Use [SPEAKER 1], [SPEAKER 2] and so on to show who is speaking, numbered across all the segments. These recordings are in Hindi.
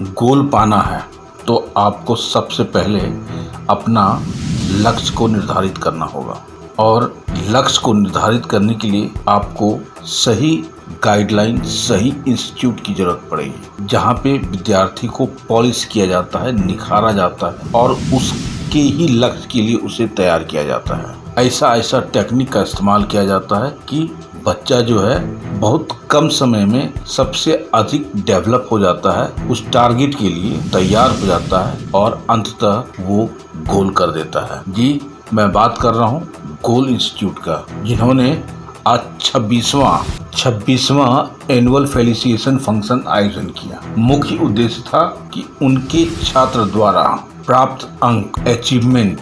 [SPEAKER 1] गोल पाना है तो आपको सबसे पहले अपना लक्ष्य को निर्धारित करना होगा और लक्ष्य को निर्धारित करने के लिए आपको सही गाइडलाइन, सही इंस्टीट्यूट की ज़रूरत पड़ेगी, जहाँ पे विद्यार्थी को पॉलिश किया जाता है, निखारा जाता है और उसके ही लक्ष्य के लिए उसे तैयार किया जाता है। ऐसा टेक्निक का इस्तेमाल किया जाता है कि बच्चा जो है बहुत कम समय में सबसे अधिक डेवलप हो जाता है, उस टारगेट के लिए तैयार हो जाता है और अंततः वो गोल कर देता है। जी, मैं बात कर रहा हूँ गोल इंस्टीट्यूट का, जिन्होंने आज 26वां एनुअल फेलिसिएशन फंक्शन आयोजन किया। मुख्य उद्देश्य था कि उनके छात्र द्वारा प्राप्त अंक, अचीवमेंट,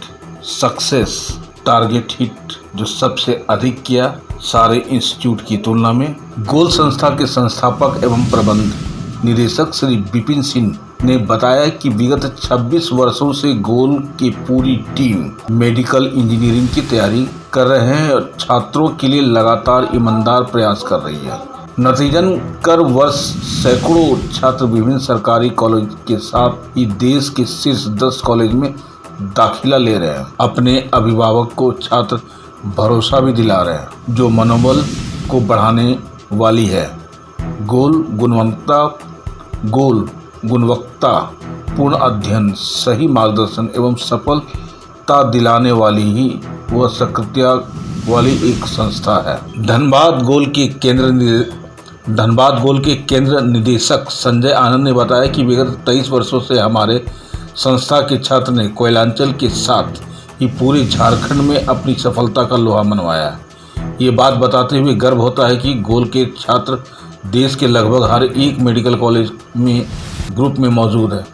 [SPEAKER 1] सक्सेस, टारगेट हिट जो सबसे अधिक किया सारे इंस्टीट्यूट की तुलना में। गोल संस्था के संस्थापक एवं प्रबंध निदेशक श्री विपिन सिंह ने बताया कि विगत 26 वर्षों से गोल की पूरी टीम मेडिकल इंजीनियरिंग की तैयारी कर रहे हैं और छात्रों के लिए लगातार ईमानदार प्रयास कर रही है। नतीजन कर वर्ष सैकड़ों छात्र विभिन्न सरकारी कॉलेज के साथ ही देश के शीर्ष 10 कॉलेज में दाखिला ले रहे हैं। अपने अभिभावक को छात्र भरोसा भी दिला रहे हैं, जो मनोबल को बढ़ाने वाली है। गोल गुणवत्ता पूर्ण अध्ययन, सही मार्गदर्शन एवं सफलता दिलाने वाली ही वह सक्रियता वाली एक संस्था है। धनबाद गोल के केंद्र निदेशक संजय आनंद ने बताया कि विगत 23 वर्षों से हमारे संस्था के छात्र ने कोयलांचल के साथ ही पूरे झारखंड में अपनी सफलता का लोहा मनवाया है। ये बात बताते हुए गर्व होता है कि गोल के छात्र देश के लगभग हर एक मेडिकल कॉलेज में ग्रुप में मौजूद है।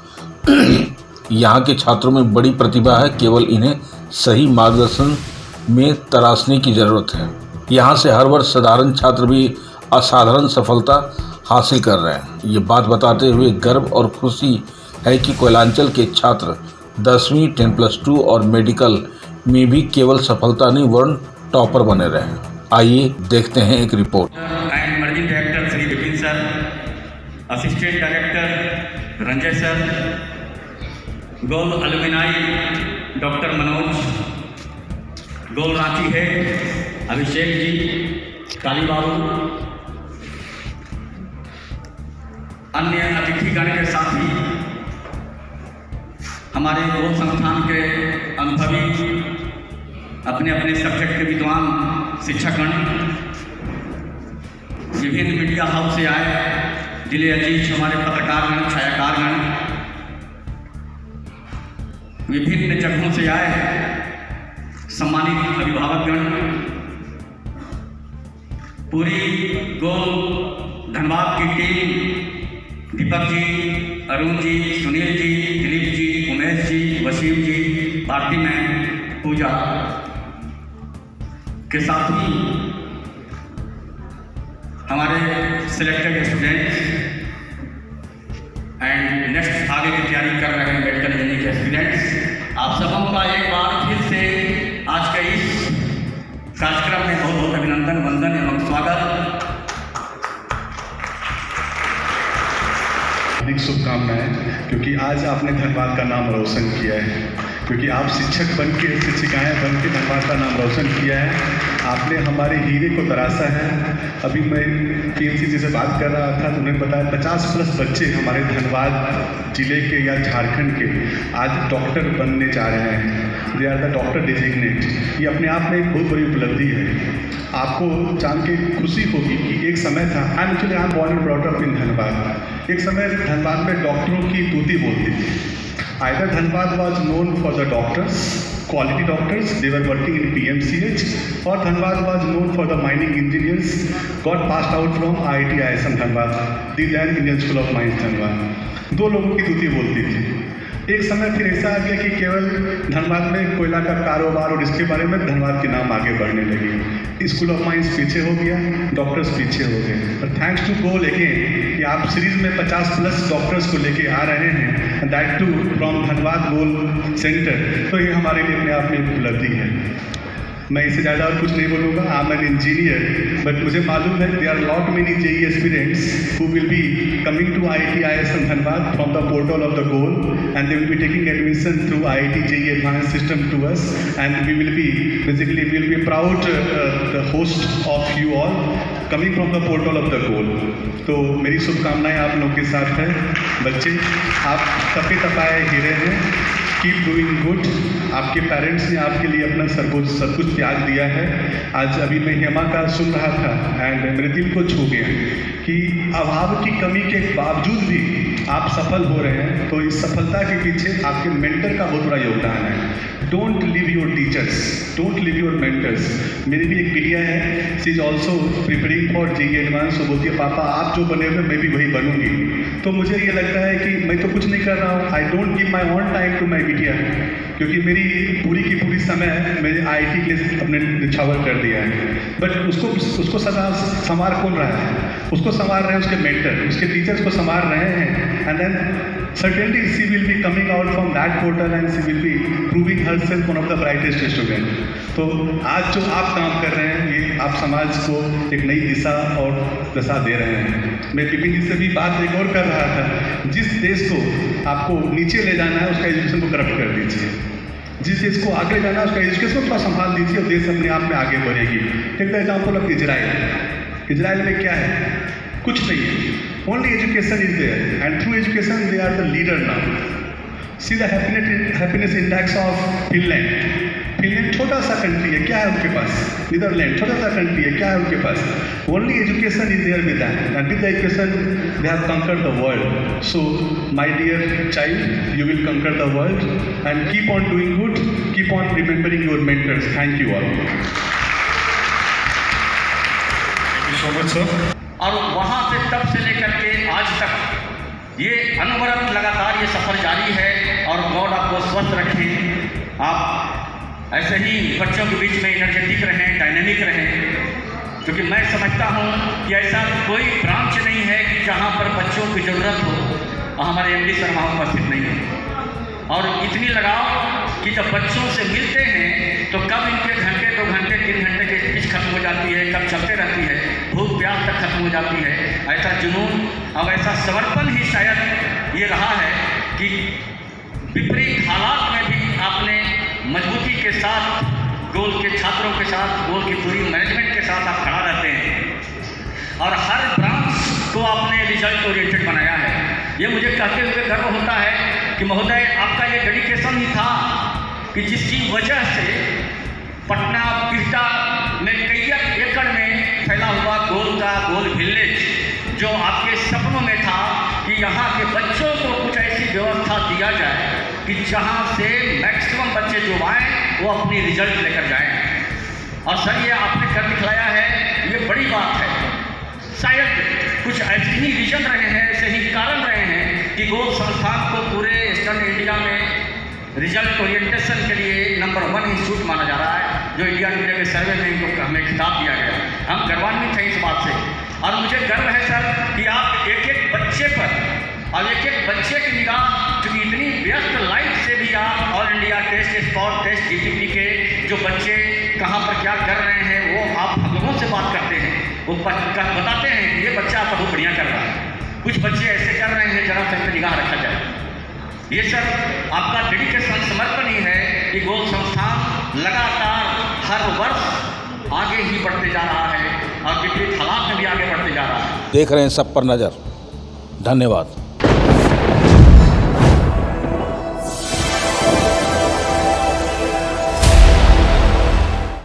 [SPEAKER 1] यहाँ के छात्रों में बड़ी प्रतिभा है, केवल इन्हें सही मार्गदर्शन में तराशने की ज़रूरत है। यहाँ से हर वर्ष साधारण छात्र भी असाधारण सफलता हासिल कर रहे हैं। ये बात बताते हुए गर्व और खुशी है कि कोयलांचल के छात्र 10वीं, 10+2 और मेडिकल में भी केवल सफलता नहीं वरन टॉपर बने रहे हैं। आइए देखते हैं एक रिपोर्ट।
[SPEAKER 2] Managing director Shri Vipin sir, assistant director Ranjay sir, Goal alumni doctor Manoj, Goal Ranchi है अभिषेक जी, काली बाबू, अन्य अतिथिगण के साथी, हमारे गोल संस्थान के अनुभवी अपने अपने सब्जेक्ट के विद्वान शिक्षकगण, विभिन्न मीडिया हाउस से आए दिले अजीज हमारे पत्रकारगण, छायाकारगण, विभिन्न जगहों से आए सम्मानित अभिभावकगण, पूरी गोल धनबाद की टीम, दीपक जी, अरुण जी, सुनील जी, दिलीप जी, उमेश जी, वसीम जी, भारती मैम, पूजा के साथ ही हमारे सिलेक्टेड स्टूडेंट्स एंड नेक्स्ट आगे की तैयारी कर रहे हैं मेडिकल इंजीनियरिंग के स्टूडेंट्स, आप सबों का एक बार फिर से आज के इस कार्यक्रम में बहुत बहुत अभिनंदन, वंदन एवं स्वागत।
[SPEAKER 3] अधिक शुभकामनाएं, क्योंकि आज आपने धनबाद का नाम रोशन किया है, क्योंकि आप शिक्षक बन के, शिक्षिकाएँ बन के धनबाद का नाम रोशन किया है। आपने हमारे हीरे को तराशा है। अभी मैं PMC से बात कर रहा था तो उन्होंने बताया 50+ बच्चे हमारे धनबाद जिले के या झारखंड के आज डॉक्टर बनने जा रहे हैं। They are the doctor designate. ये अपने आप में एक बहुत बड़ी उपलब्धि है। आपको जान के खुशी होगी कि एक समय था, I am born and brought up in Dhanbad. एक समय धनबाद में डॉक्टरों की तूती बोलती थी। Either Dhanbad was known for the doctors, quality doctors, they were working in PMCH, or Dhanbad was known for the mining engineers, got passed out from IIT ISM Dhanbad, the then Indian School of Mines Dhanbad। दो लोगों की तूती बोलती थी। एक समय फिर ऐसा आ गया कि केवल धनबाद में कोयला का कारोबार और इसके बारे में धनबाद के नाम आगे बढ़ने लगे। स्कूल ऑफ माइंस पीछे हो गया, डॉक्टर्स पीछे हो गए। और थैंक्स टू गोल अगेन कि आप सीरीज में 50+ डॉक्टर्स को लेके आ रहे हैं, that too from Dhanbad goal centre, तो ये हमारे लिए अपने आप में उपलब्धि है। मैं इससे ज़्यादा और कुछ नहीं बोलूँगा। I am an engineer, but मुझे मालूम है there are lot many JEE aspirants who will be coming to IIT ISM Dhanbad from the portal of the goal and they will be taking admission through IIT JEE advance system to us and we will be basically we will be proud the host of you all coming from the portal of the goal. तो मेरी शुभकामनाएं आप लोगों के साथ है। बच्चे आप तपे तपाए हीरे हैं, कीप डूइंग गुड। आपके पेरेंट्स ने आपके लिए अपना सब कुछ त्याग दिया है। आज अभी मैं हेमा का सुन रहा था एंड मेरे दिल को छू गया कि अभाव की कमी के बावजूद भी आप सफल हो रहे हैं। तो इस सफलता के पीछे आपके मेंटर का बहुत बड़ा योगदान है। Don't leave your teachers, don't leave your mentors. मेरी भी एक बिटिया है, she is also preparing for JEE advance. वो बोलती है पापा आप जो बने हुए मैं भी वही बनूंगी। तो मुझे ये लगता है कि मैं तो कुछ नहीं कर रहा हूँ। I don't give my own time to my बिटिया, क्योंकि मेरी पूरी की पूरी समय मैंने IIT के लिए अपने निछावर कर दिया है। बट उसको सदा संवार कौन रहा है? उसको संवार रहे हैं उसके मेंटर, उसके टीचर्स को संवार रहे हैं। And then certainly she will be coming out from that portal and she will be proving herself one of the brightest student। तो आज जो आप काम कर रहे हैं ये आप समाज को एक नई दिशा और दशा दे रहे हैं। मैं विपिन जी से भी बात एक और कर रहा था, जिस देश को आपको नीचे ले जाना है उसका एजुकेशन को करप्ट कर दीजिए, जिस देश को आगे जाना है उसका एजुकेशन को थोड़ा संभाल दीजिए और देश अपने आप में आगे बढ़ेगी। Take the example of Israel. Israel में क्या है? कुछ नहीं है, only education is there and through education they are the leader now। See the happiness index of Finland। Finland छोटा सा कंट्री है, क्या है उनके पास? नीदरलैंड छोटा सा कंट्री है, क्या है उनके पास? Only education is there with that and with the education they have conquered the world. So my dear child, you will conquer the world and keep on doing good, keep on remembering your mentors. Thank you all. Thank you so much sir.
[SPEAKER 2] और वहाँ से तब से लेकर के आज तक ये अनवरत लगातार ये सफ़र जारी है और गॉड आपको स्वस्थ रखे। आप ऐसे ही बच्चों के बीच में एनर्जेटिक रहें, डायनेमिक रहें, क्योंकि मैं समझता हूँ कि ऐसा कोई ब्रांच नहीं है कि जहाँ पर बच्चों की ज़रूरत हो और हमारे MD सर वहाँ उपस्थित नहीं हो। और इतनी लगाव कि जब बच्चों से मिलते हैं तो कब इनके घंटे 2 घंटे 3 घंटे की स्पीच खत्म हो जाती है, कब चलते रहती है, भूख प्यास तक खत्म हो जाती है। ऐसा जुनून और ऐसा समर्पण ही शायद ये रहा है कि विपरीत हालात में भी आपने मजबूती के साथ गोल के छात्रों के साथ, गोल की पूरी मैनेजमेंट के साथ आप खड़ा रहते हैं और हर ब्रांच को आपने रिजल्ट ओरिएंटेड बनाया है। ये मुझे कहते हुए गर्व होता है कि महोदय आपका ये डेडिकेशन ही था कि जिसकी वजह से पटना बिहटा में कई एकड़ में फैला हुआ गोल विलेज जो आपके सपनों में था कि यहाँ के बच्चों को कुछ ऐसी व्यवस्था दिया जाए कि जहाँ से मैक्सिमम बच्चे जो आए वो अपनी रिजल्ट लेकर जाएं। और सर ये आपने कर दिखलाया है, ये बड़ी बात है। शायद कुछ ऐसे ही रीजन रहे हैं, ऐसे ही कारण रहे हैं कि गोल संस्थान को पूरे ईस्टर्न इंडिया में रिजल्ट ओरिएंटेशन के लिए नंबर 1 इंस्टीट्यूट माना जा रहा है, जो इंडिया टुडे के सर्वे में इनको हमें खिताब दिया गया। हम गर्वान्वित हैं इस बात से और मुझे गर्व है सर कि आप एक बच्चे पर और एक बच्चे की निगाह, क्योंकि इतनी व्यस्त लाइफ से भी आप all India test, spot test, DTP के जो बच्चे कहाँ पर क्या कर रहे हैं वो आप हम लोगों से बात करते हैं, वो बताते हैं कि ये बच्चा बहुत बढ़िया कर रहा है, कुछ बच्चे ऐसे कर रहे हैं जरा सा निगाह रखा जाए। ये सर आपका डेडिकेशन, समर्पण ही है कि गोल संस्थान लगातार हर वर्ष आगे ही बढ़ते जा रहा है और विपरीत हालात में भी आगे बढ़ते जा रहा है।
[SPEAKER 1] देख रहे हैं सब पर नज़र। धन्यवाद।